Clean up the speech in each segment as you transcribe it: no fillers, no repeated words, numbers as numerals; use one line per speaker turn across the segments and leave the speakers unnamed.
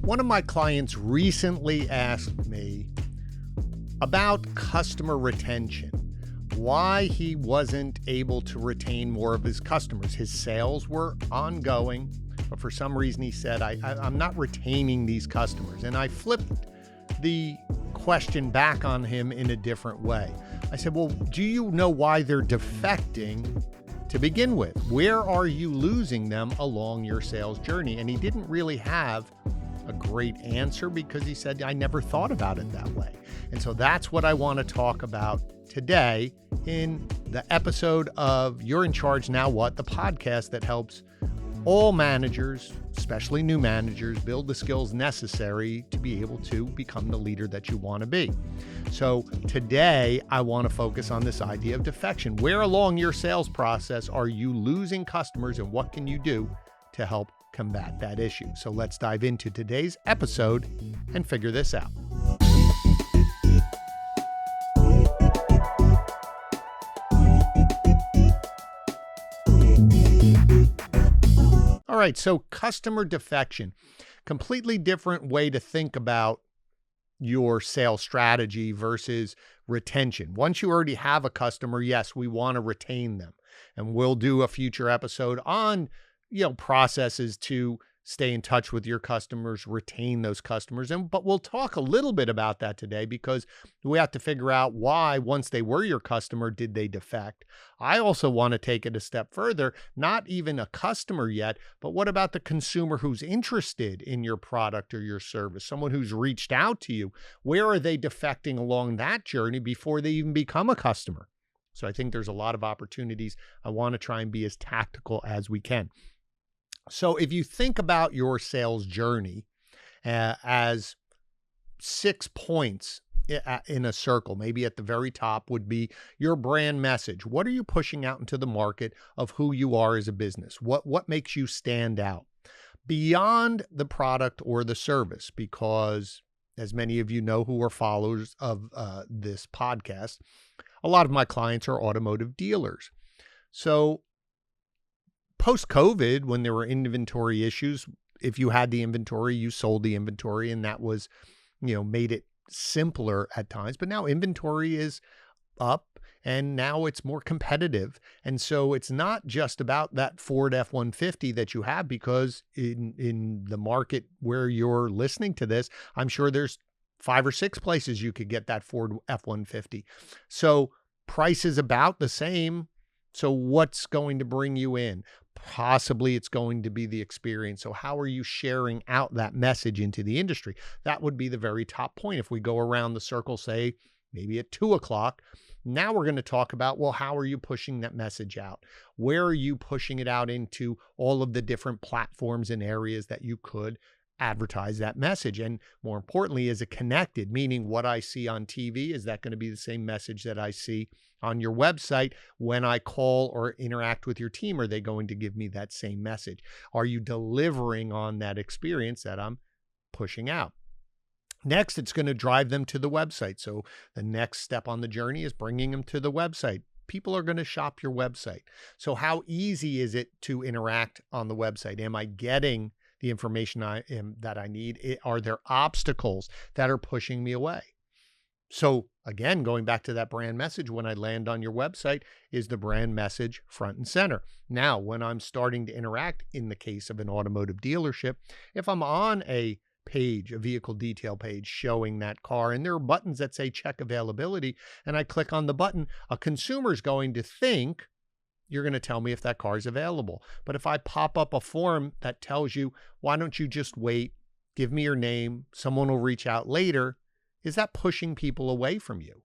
One of my clients recently asked me about customer retention, why he wasn't able to retain more of his customers. His sales were ongoing, but for some reason he said, I'm not retaining these customers. And I flipped the question back on him in a different way. I said, well, do you know why they're defecting to begin with? Where are you losing them along your sales journey? And he didn't really have a great answer because he said, I never thought about it that way. And so that's what I want to talk about today in the episode of You're in Charge Now What, the podcast that helps all managers, especially new managers, build the skills necessary to be able to become the leader that you want to be. So today I want to focus on this idea of defection. Where along your sales process are you losing customers, and what can you do to help combat that issue? So let's dive into today's episode and figure this out. All right, so customer defection, completely different way to think about your sales strategy versus retention. Once you already have a customer, yes, we want to retain them. And we'll do a future episode on processes to stay in touch with your customers, retain those customers. But we'll talk a little bit about that today because we have to figure out why, once they were your customer, did they defect? I also want to take it a step further, not even a customer yet, but what about the consumer who's interested in your product or your service, someone who's reached out to you? Where are they defecting along that journey before they even become a customer? So I think there's a lot of opportunities. I want to try and be as tactical as we can. So if you think about your sales journey as 6 points in a circle, maybe at the very top would be your brand message. What are you pushing out into the market of who you are as a business? What makes you stand out beyond the product or the service? Because as many of you know who are followers of this podcast, a lot of my clients are automotive dealers. So post-COVID, when there were inventory issues, if you had the inventory, you sold the inventory, and that was, made it simpler at times. But now inventory is up and now it's more competitive. And so it's not just about that Ford F-150 that you have, because in the market where you're listening to this, I'm sure there's 5 or 6 places you could get that Ford F-150. So price is about the same. So what's going to bring you in? Possibly it's going to be the experience. So how are you sharing out that message into the industry? That would be the very top point. If we go around the circle, say maybe at 2:00, now we're going to talk about, well, how are you pushing that message out? Where are you pushing it out into all of the different platforms and areas that you could advertise that message? And more importantly, is it connected? Meaning what I see on TV, is that going to be the same message that I see on your website? When I call or interact with your team, are they going to give me that same message? Are you delivering on that experience that I'm pushing out? Next, it's going to drive them to the website. So the next step on the journey is bringing them to the website. People are going to shop your website. So how easy is it to interact on the website? Am I getting the information that I need? Are there obstacles that are pushing me away? So again, going back to that brand message, when I land on your website, is the brand message front and center? Now, when I'm starting to interact in the case of an automotive dealership, if I'm on a page, a vehicle detail page showing that car, and there are buttons that say check availability, and I click on the button, a consumer is going to think you're going to tell me if that car is available. But if I pop up a form that tells you, why don't you just wait, give me your name, someone will reach out later, is that pushing people away from you?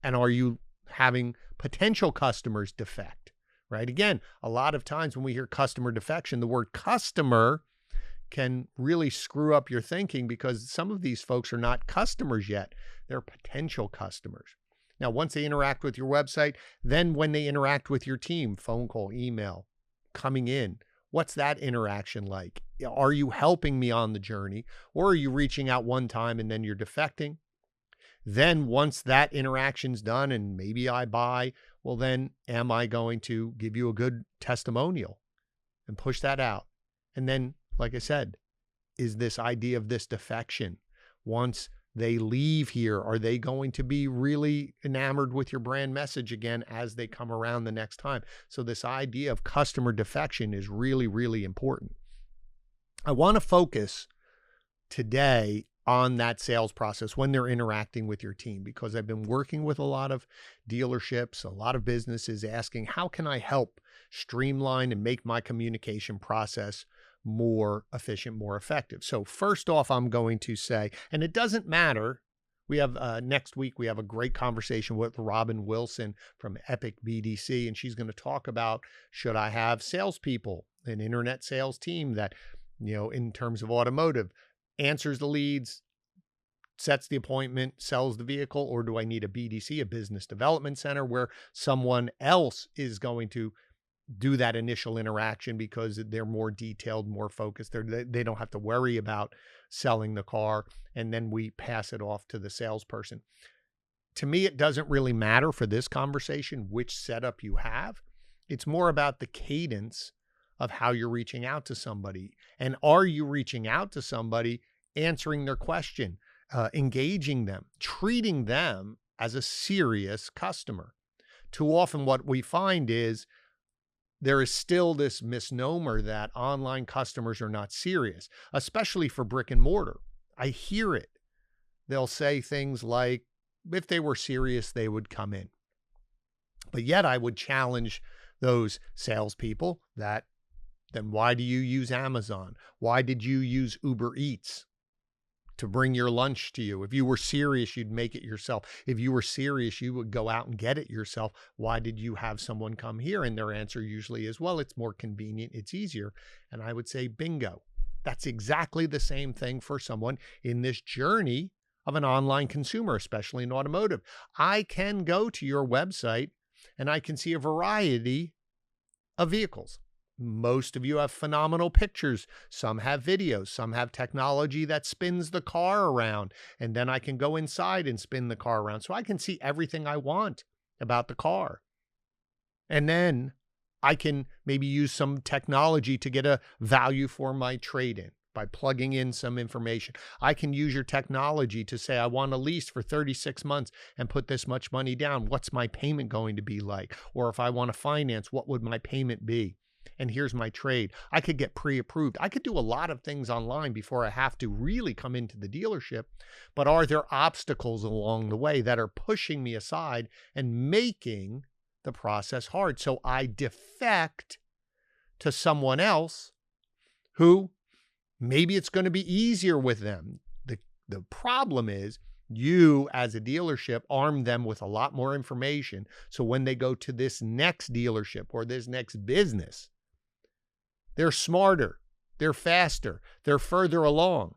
And are you having potential customers defect, right? Again, a lot of times when we hear customer defection, the word customer can really screw up your thinking, because some of these folks are not customers yet. They're potential customers. Now, once they interact with your website, then when they interact with your team, phone call, email, coming in, what's that interaction like? Are you helping me on the journey, or are you reaching out one time and then you're defecting? Then once that interaction's done and maybe I buy, well, then am I going to give you a good testimonial and push that out? And then, like I said, is this idea of this defection. Once they leave here, are they going to be really enamored with your brand message again as they come around the next time? So this idea of customer defection is really, really important. I want to focus today on that sales process when they're interacting with your team, because I've been working with a lot of dealerships, a lot of businesses asking, how can I help streamline and make my communication process more efficient, more effective? So first off, I'm going to say, and it doesn't matter, we have next week, we have a great conversation with Robin Wilson from Epic BDC, and she's going to talk about, should I have salespeople, an internet sales team that, in terms of automotive, answers the leads, sets the appointment, sells the vehicle, or do I need a BDC, a business development center, where someone else is going to do that initial interaction because they're more detailed, more focused. They don't have to worry about selling the car, and then we pass it off to the salesperson. To me, it doesn't really matter for this conversation which setup you have. It's more about the cadence of how you're reaching out to somebody. And are you reaching out to somebody, answering their question, engaging them, treating them as a serious customer? Too often what we find is there is still this misnomer that online customers are not serious, especially for brick and mortar. I hear it. They'll say things like, if they were serious, they would come in. But yet I would challenge those salespeople that, then why do you use Amazon? Why did you use Uber Eats to bring your lunch to you? If you were serious, you'd make it yourself. If you were serious, you would go out and get it yourself. Why did you have someone come here? And their answer usually is, well, it's more convenient, it's easier. And I would say, bingo. That's exactly the same thing for someone in this journey of an online consumer, especially in automotive. I can go to your website and I can see a variety of vehicles. Most of you have phenomenal pictures. Some have videos. Some have technology that spins the car around. And then I can go inside and spin the car around. So I can see everything I want about the car. And then I can maybe use some technology to get a value for my trade-in by plugging in some information. I can use your technology to say, I want a lease for 36 months and put this much money down. What's my payment going to be like? Or if I want to finance, what would my payment be? And here's my trade. I could get pre-approved. I could do a lot of things online before I have to really come into the dealership. But are there obstacles along the way that are pushing me aside and making the process hard? So I defect to someone else who maybe it's going to be easier with them. The problem is, you as a dealership arm them with a lot more information. So when they go to this next dealership or this next business, they're smarter, they're faster, they're further along.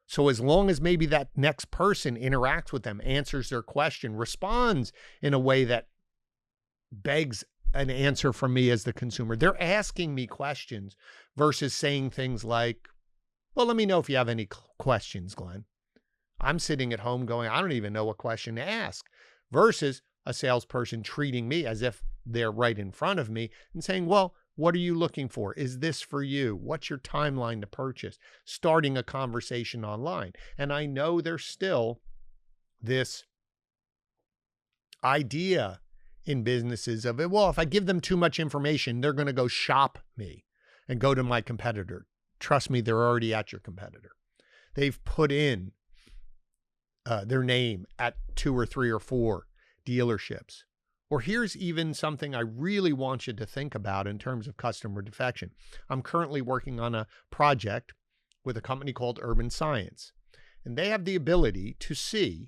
So as long as maybe that next person interacts with them, answers their question, responds in a way that begs an answer from me as the consumer, they're asking me questions versus saying things like, well, let me know if you have any questions, Glenn. I'm sitting at home going, I don't even know what question to ask, versus a salesperson treating me as if they're right in front of me and saying, well, what are you looking for? Is this for you? What's your timeline to purchase? Starting a conversation online. And I know there's still this idea in businesses of, well, if I give them too much information, they're going to go shop me and go to my competitor. Trust me, they're already at your competitor. They've put in their name at 2 or 3 or 4 dealerships. Or here's even something I really want you to think about in terms of customer defection. I'm currently working on a project with a company called Urban Science, and they have the ability to see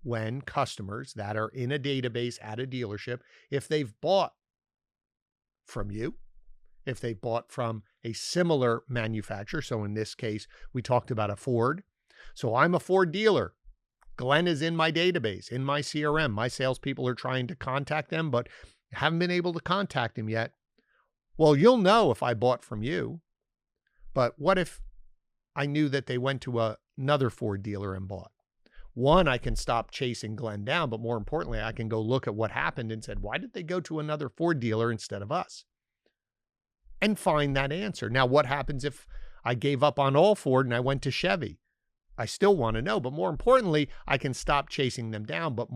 when customers that are in a database at a dealership, if they've bought from you, if they bought from a similar manufacturer. So in this case, we talked about a Ford. So I'm a Ford dealer. Glenn is in my database, in my CRM. My salespeople are trying to contact them, but haven't been able to contact him yet. Well, you'll know if I bought from you, but what if I knew that they went to another Ford dealer and bought? One, I can stop chasing Glenn down, but more importantly, I can go look at what happened and said, why did they go to another Ford dealer instead of us? And find that answer. Now, what happens if I gave up on all Ford and I went to Chevy. I still want to know, but more importantly, I can stop chasing them down, but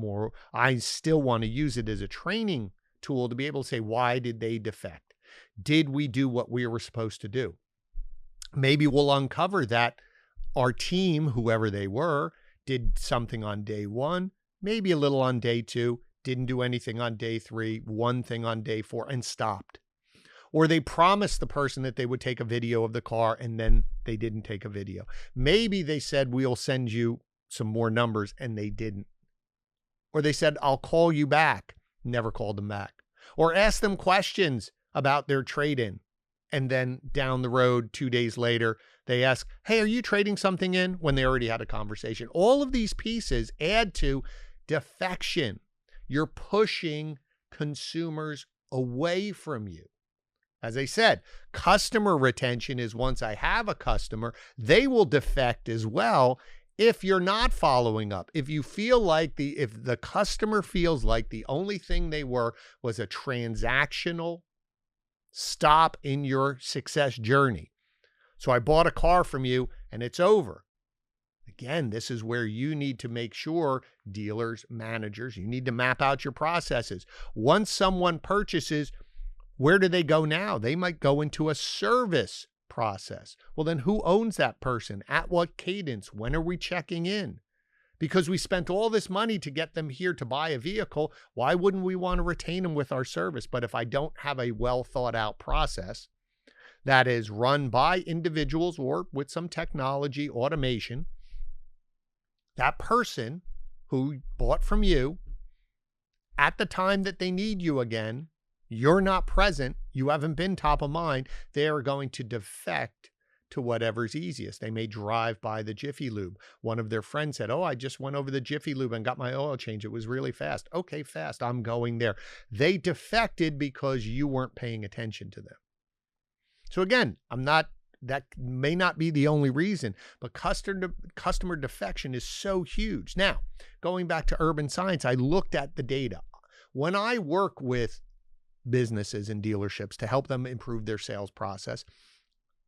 I still want to use it as a training tool to be able to say, why did they defect? Did we do what we were supposed to do? Maybe we'll uncover that our team, whoever they were, did something on day 1, maybe a little on day 2, didn't do anything on day 3, one thing on day 4, and stopped. Or they promised the person that they would take a video of the car and then they didn't take a video. Maybe they said, we'll send you some more numbers, and they didn't. Or they said, I'll call you back. Never called them back. Or asked them questions about their trade-in. And then down the road, 2 days later, they ask, hey, are you trading something in? When they already had a conversation. All of these pieces add to defection. You're pushing consumers away from you. As I said, customer retention is once I have a customer, they will defect as well if you're not following up. If you feel like if the customer feels like the only thing they were was a transactional stop in your success journey. So I bought a car from you and it's over. Again, this is where you need to make sure, dealers, managers, you need to map out your processes. Once someone purchases, where do they go now? They might go into a service process. Well, then who owns that person? At what cadence? When are we checking in? Because we spent all this money to get them here to buy a vehicle, why wouldn't we want to retain them with our service? But if I don't have a well thought out process that is run by individuals or with some technology, automation, that person who bought from you at the time that they need you again, you're not present, you haven't been top of mind, they are going to defect to whatever's easiest. They may drive by the Jiffy Lube. One of their friends said, oh, I just went over the Jiffy Lube and got my oil change. It was really fast. Okay, fast, I'm going there. They defected because you weren't paying attention to them. So again, that may not be the only reason, but customer defection is so huge. Now, going back to urban science, I looked at the data. When I work with businesses and dealerships to help them improve their sales process,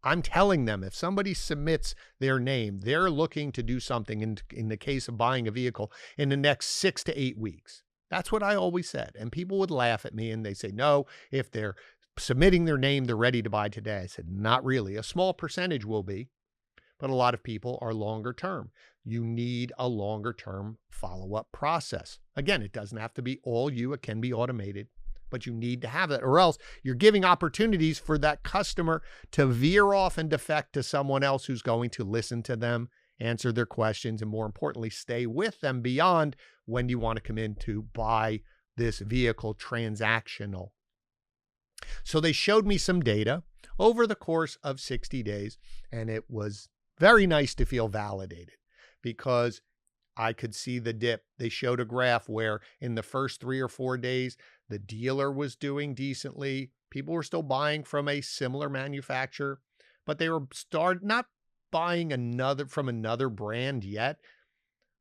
I'm telling them if somebody submits their name, they're looking to do something in the case of buying a vehicle in the next 6 to 8 weeks. That's what I always said. And people would laugh at me and they say, no, if they're submitting their name, they're ready to buy today. I said, not really. A small percentage will be, but a lot of people are longer term. You need a longer term follow-up process. Again, it doesn't have to be all you. It can be automated, but you need to have that, or else you're giving opportunities for that customer to veer off and defect to someone else who's going to listen to them, answer their questions, and more importantly, stay with them beyond when you want to come in to buy this vehicle transactional. So they showed me some data over the course of 60 days, and it was very nice to feel validated because I could see the dip. They showed a graph where in the first 3 or 4 days, the dealer was doing decently. People were still buying from a similar manufacturer, but they were not buying from another brand yet.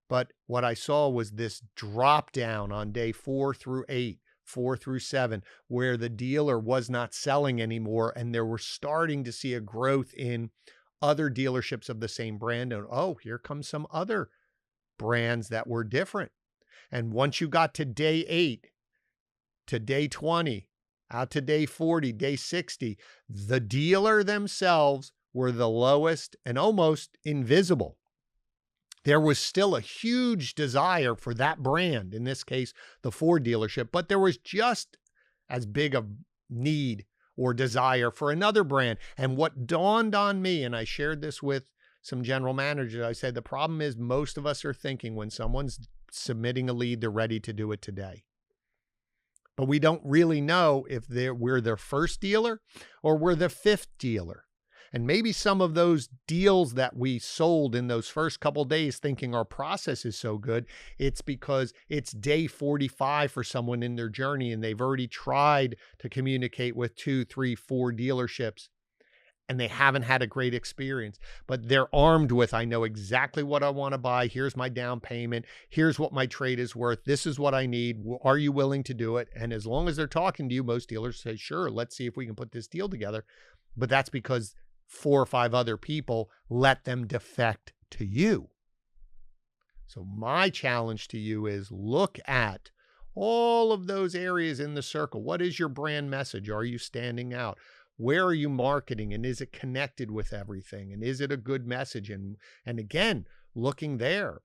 But what I saw was this drop down on day 4 through 8, 4 through 7, where the dealer was not selling anymore. And there were starting to see a growth in other dealerships of the same brand. And oh, here comes some other brands that were different. And once you got to day 8, to day 20, out to day 40, day 60, the dealer themselves were the lowest and almost invisible. There was still a huge desire for that brand, in this case, the Ford dealership, but there was just as big a need or desire for another brand. And what dawned on me, and I shared this with some general managers, I said, the problem is most of us are thinking when someone's submitting a lead, they're ready to do it today. But we don't really know if we're their first dealer or we're the 5th dealer. And maybe some of those deals that we sold in those first couple days thinking our process is so good, it's because it's day 45 for someone in their journey and they've already tried to communicate with 2, 3, 4 dealerships and they haven't had a great experience. But they're armed with, I know exactly what I want to buy. Here's my down payment. Here's what my trade is worth. This is what I need. Are you willing to do it? And as long as they're talking to you, most dealers say, sure, let's see if we can put this deal together. But that's because 4 or 5 other people, let them defect to you. So my challenge to you is look at all of those areas in the circle. What is your brand message? Are you standing out? Where are you marketing? And is it connected with everything? And is it a good message? And again, looking there,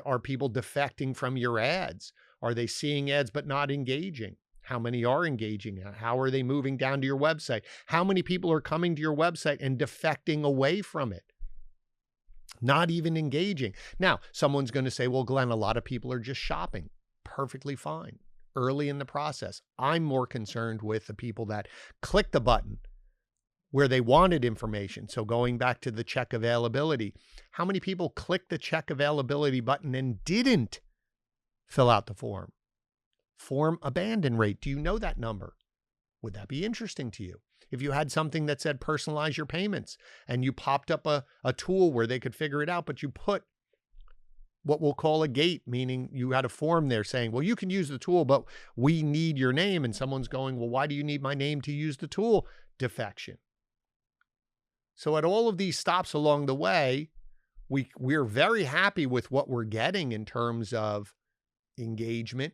are people defecting from your ads? Are they seeing ads but not engaging? How many are engaging? How are they moving down to your website? How many people are coming to your website and defecting away from it? Not even engaging. Now, someone's going to say, well, Glenn, a lot of people are just shopping. Perfectly fine. Early in the process. I'm more concerned with the people that click the button where they wanted information. So going back to the check availability, how many people clicked the check availability button and didn't fill out the form? Form abandon rate. Do you know that number? Would that be interesting to you? If you had something that said personalize your payments and you popped up a tool where they could figure it out, but you put what we'll call a gate, meaning you had a form there saying, well, you can use the tool, but we need your name. And someone's going, well, why do you need my name to use the tool? Defection. So at all of these stops along the way, we're very happy with what we're getting in terms of engagement.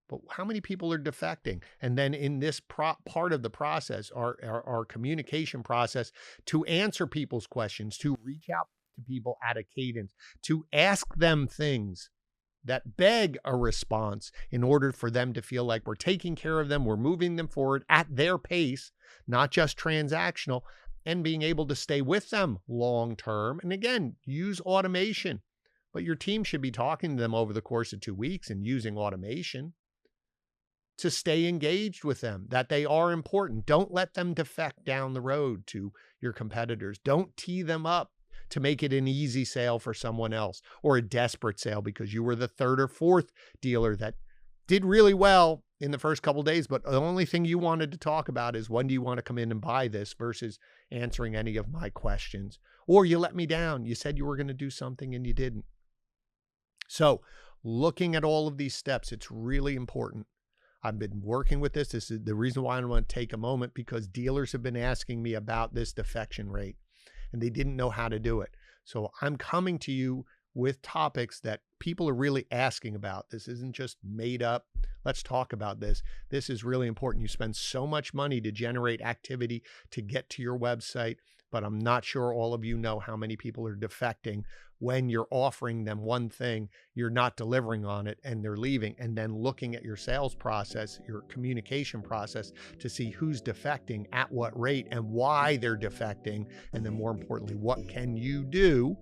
But how many people are defecting? And then in this part of the process, our communication process, to answer people's questions, to reach out to people at a cadence, to ask them things that beg a response in order for them to feel like we're taking care of them, we're moving them forward at their pace, not just transactional, and being able to stay with them long term. And again, use automation. But your team should be talking to them over the course of 2 weeks and using automation to stay engaged with them, that they are important. Don't let them defect down the road to your competitors. Don't tee them up to make it an easy sale for someone else or a desperate sale because you were the 3rd or 4th dealer that did really well in the first couple of days, but the only thing you wanted to talk about is when do you want to come in and buy this versus answering any of my questions. Or you let me down. You said you were going to do something and you didn't. So looking at all of these steps, it's really important. I've been working with this. This is the reason why I want to take a moment, because dealers have been asking me about this defection rate and they didn't know how to do it. So I'm coming to you with topics that people are really asking about. This isn't just made up. Let's talk about this. This is really important. You spend so much money to generate activity to get to your website, but I'm not sure all of you know how many people are defecting when you're offering them one thing, you're not delivering on it and they're leaving, and then looking at your sales process, your communication process to see who's defecting at what rate and why they're defecting. And then more importantly, what can you do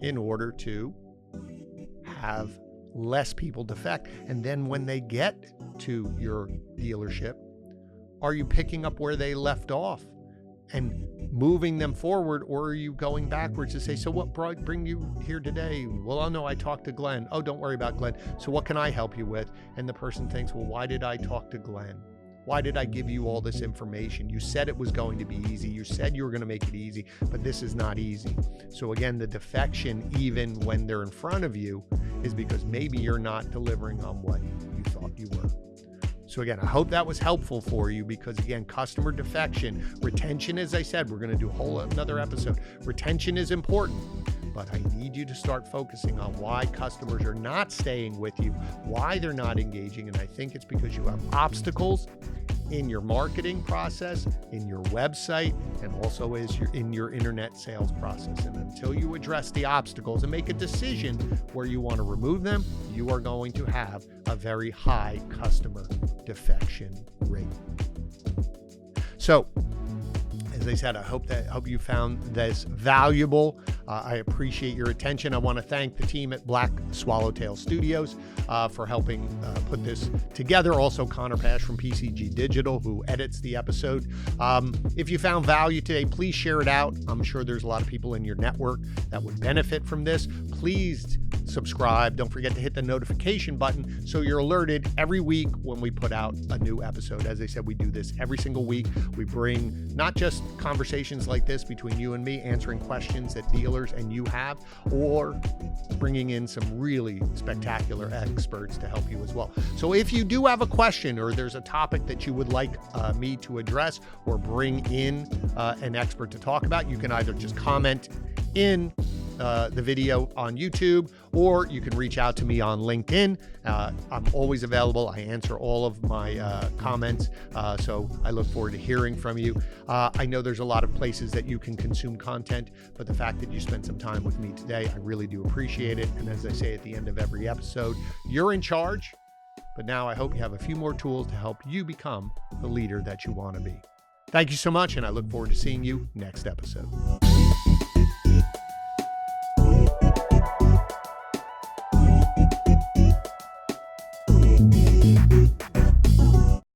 in order to have less people defect? And then when they get to your dealership, are you picking up where they left off and moving them forward, or are you going backwards to say, so what bring you here today? Well, oh no, I talked to Glenn. Oh, don't worry about Glenn. So what can I help you with? And the person thinks, well, why did I talk to Glenn? Why did I give you all this information? You said it was going to be easy. You said you were going to make it easy, but this is not easy. So again, the defection, even when they're in front of you, is because maybe you're not delivering on what you thought you were. So again, I hope that was helpful for you, because again, customer defection, retention, as I said, we're going to do another episode. Retention is important, but I need you to start focusing on why customers are not staying with you, why they're not engaging. And I think it's because you have obstacles in your marketing process, in your website, and also in your internet sales process. And until you address the obstacles and make a decision where you want to remove them, you are going to have a very high customer defection rate. So, as I said, I hope you found this valuable. I appreciate your attention. I want to thank the team at Black Swallowtail Studios for helping put this together. Also, Connor Pasch from PCG Digital, who edits the episode. If you found value today, please share it out. I'm sure there's a lot of people in your network that would benefit from this. Please subscribe. Don't forget to hit the notification button so you're alerted every week when we put out a new episode. As I said, we do this every single week. We bring not just conversations like this between you and me, answering questions that dealers and you have, or bringing in some really spectacular experts to help you as well. So if you do have a question or there's a topic that you would like me to address or bring in an expert to talk about, you can either just comment in the video on YouTube, or you can reach out to me on LinkedIn. I'm always available. I answer all of my comments, so I look forward to hearing from you. I know there's a lot of places that you can consume content, but the fact that you spent some time with me today, I really do appreciate it. And as I say at the end of every episode, you're in charge, but now I hope you have a few more tools to help you become the leader that you want to be. Thank you so much, and I look forward to seeing you next episode.